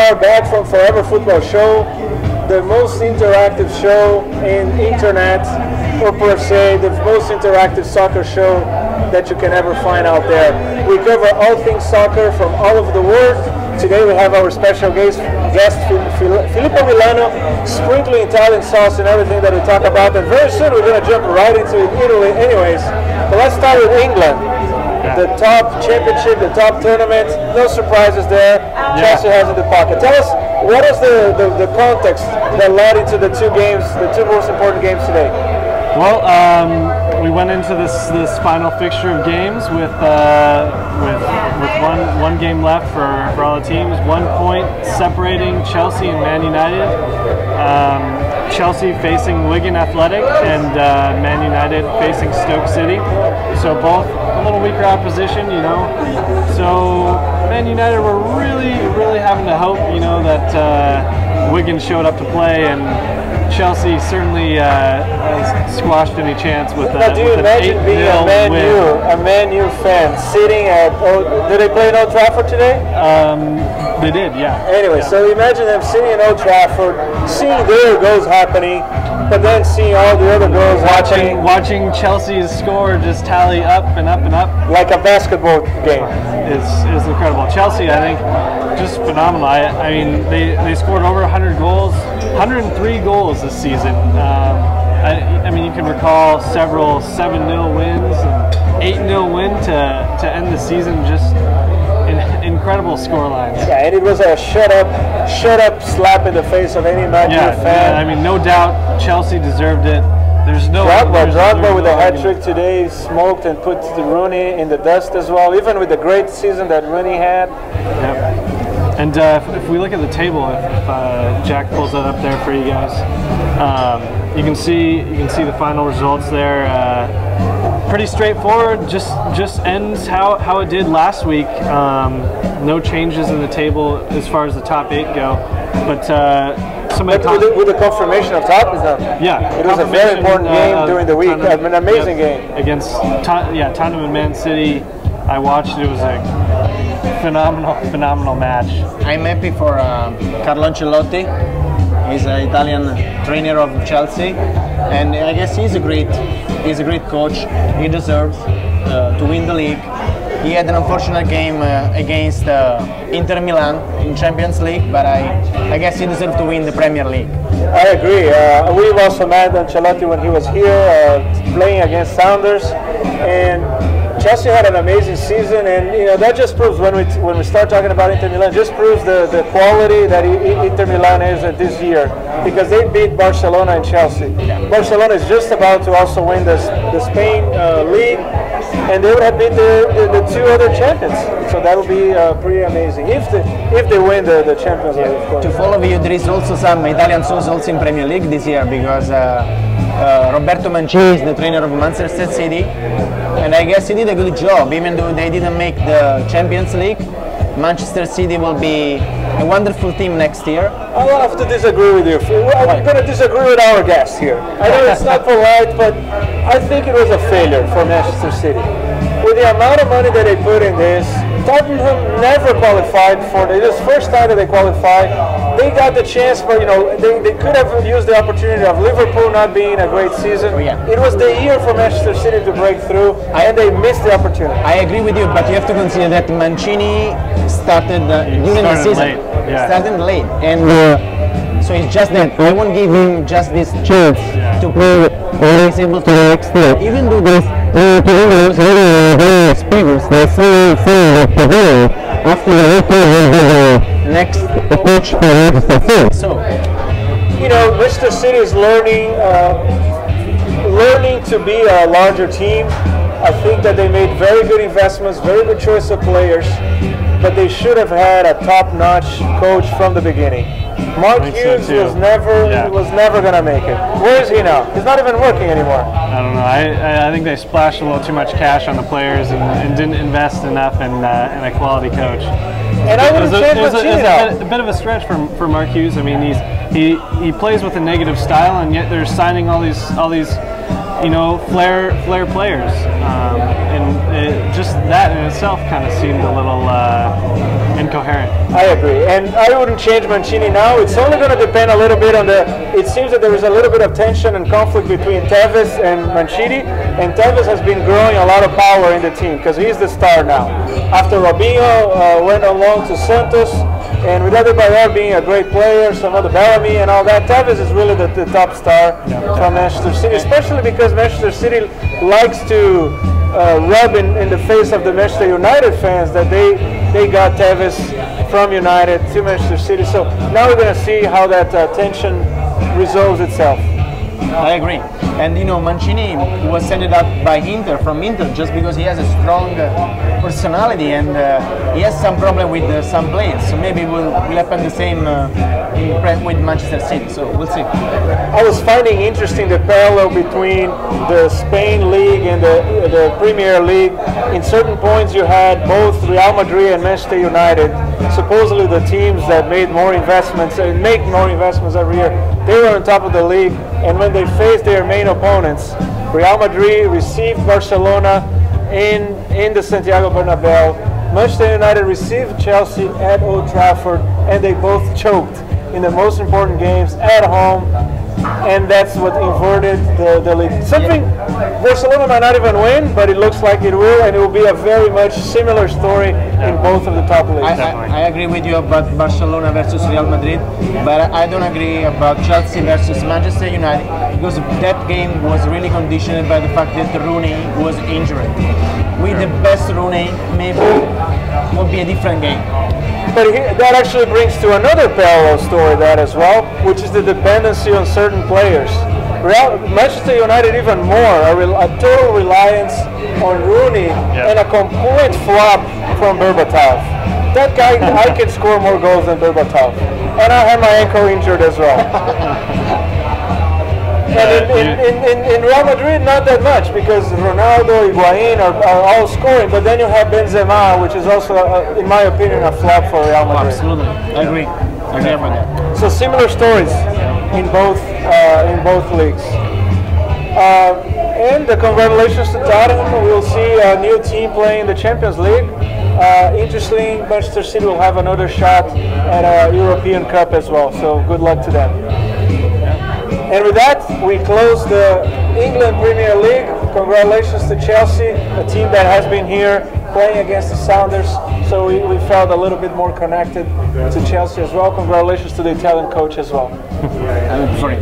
are back from Forever Football Show, the most interactive show in internet, or per se, the most interactive soccer show that you can ever find out there. We cover all things soccer from all over the world. Today we have our special guest Filippo Milano, sprinkling Italian sauce and everything that we talk about. And very soon we're going to jump right into Italy anyways. But let's start with England. The top championship, the top tournament, no surprises there. Chelsea has it in the pocket. Tell us, what is the context that led into the two games, the two most important games today? Well, we went into this final fixture of games with one game left for all the teams. 1 point separating Chelsea and Man United. Chelsea facing Wigan Athletic and Man United facing Stoke City. So both a little weaker opposition, you know. So Man United were really having to hope, you know, that Wigan showed up to play, and Chelsea certainly squashed any chance with now, do you imagine being a Man U fan sitting at? Did they play in Old Trafford today? They did, yeah. Anyway, so imagine them sitting in Old Trafford, seeing their goals happening, but then seeing all the other goals watching Chelsea's score just tally up and up and up like a basketball game. Is incredible. Chelsea, I think, just phenomenal. I mean, they scored over 100 goals, 103 goals this season. I mean, you can recall several 7-0 wins and 8-0 win to end the season. Just incredible scorelines. Yeah, and it was a shut up slap in the face of any Man U fan. Yeah, I mean, no doubt Chelsea deserved it. There's no Drogba with a hat trick today smoked and put the Rooney in the dust as well, even with the great season that Rooney had. Yep. And if we look at the table, if Jack pulls that up there for you guys, you can see the final results there. Pretty straightforward. Just ends how it did last week. No changes in the table as far as the top 8 go, but. With the confirmation of Tottenham. Yeah, it was a very important game during the week. An amazing game against Tottenham and Man City. I watched. It was a phenomenal match. I'm happy for Carlo Ancelotti. He's an Italian trainer of Chelsea, and I guess he's a great coach. He deserves to win the league. He had an unfortunate game against Inter Milan in Champions League, but I guess he deserved to win the Premier League. I agree. We also met Ancelotti when he was here playing against Sounders, and Chelsea had an amazing season, and you know that just proves when we start talking about Inter Milan, just proves the quality that Inter Milan is this year, because they beat Barcelona and Chelsea. Yeah. Barcelona is just about to also win the Spain league, and they would have beat the two other champions. So that would be pretty amazing if they win the Champions League. Of course. To follow you, there is also some Italian souls also in Premier League this year, because Roberto Mancini is the trainer of Manchester City, and I guess he did a good job. Even though they didn't make the Champions League, Manchester City will be a wonderful team next year. I'll have to disagree with you. I'm going to disagree with our guest here. I know it's not polite, but I think it was a failure for Manchester City. With the amount of money that they put in this, Tottenham never qualified for this first time that they qualified. They got the chance, but you know they could have used the opportunity of Liverpool not being a great season. Oh, yeah. It was the year for Manchester City to break through, and they missed the opportunity. I agree with you, but you have to consider that Mancini started during the season. Started late, and so it's just that I won't give him just this chance to play when he's able to extra. Even though there's experience, there's so after the next coach for Manchester City. So, you know, Manchester City is learning to be a larger team. I think that they made very good investments, very good choice of players, but they should have had a top-notch coach from the beginning. Mark Hughes was never going to make it. Where is he now? He's not even working anymore. I don't know. I think they splashed a little too much cash on the players and didn't invest enough in a quality coach. And I wouldn't change Mancini now. A bit of a stretch for Mark Hughes. I mean, he plays with a negative style, and yet they're signing all these flair players, and just that in itself kind of seemed a little incoherent. I agree, and I wouldn't change Mancini now. It's only going to depend a little bit on it seems that there is a little bit of tension and conflict between Tevez and Mancini, and Tevez has been growing a lot of power in the team because he's the star now. After Robinho went on loan to Santos, and with Adebayor being a great player, some other Bellamy and all that, Tevez is really the top star from Manchester City, especially because Manchester City likes to rub in the face of the Manchester United fans that they got Tevez from United to Manchester City. So now we're going to see how that tension resolves itself. I agree. And Mancini was sent up by from Inter just because he has a strong personality, and he has some problem with some players. So maybe will happen the same with Manchester City. So we'll see. I was finding interesting the parallel between the Spain League and the Premier League. In certain points, you had both Real Madrid and Manchester United, supposedly the teams that made more investments and make more investments every year. They were on top of the league, and when they faced their main opponents, Real Madrid received Barcelona in the Santiago Bernabéu. Manchester United received Chelsea at Old Trafford, and they both choked in the most important games at home, and that's what inverted the league. Something Barcelona might not even win, but it looks like it will, and it will be a very much similar story in both of the top leagues. I agree with you about Barcelona versus Real Madrid, but I don't agree about Chelsea versus Manchester United, because that game was really conditioned by the fact that Rooney was injured. With the best Rooney, maybe it would be a different game. But that actually brings to another parallel story that as well, which is the dependency on certain players. Manchester United even more, a total reliance on Rooney and a complete flop from Berbatov. That guy, I can score more goals than Berbatov. And I have my ankle injured as well. And in Real Madrid, not that much, because Ronaldo, Higuain are all scoring, but then you have Benzema, which is also, in my opinion, a flop for Real Madrid. Absolutely, I agree. I agree with that. So similar stories in both leagues. And congratulations to Tottenham. We'll see a new team playing in the Champions League. Interestingly, Manchester City will have another shot at a European Cup as well. So good luck to them. And with that, we close the England Premier League. Congratulations to Chelsea, a team that has been here playing against the Sounders. So we felt a little bit more connected to Chelsea as well. Congratulations to the Italian coach as well. I'm sorry.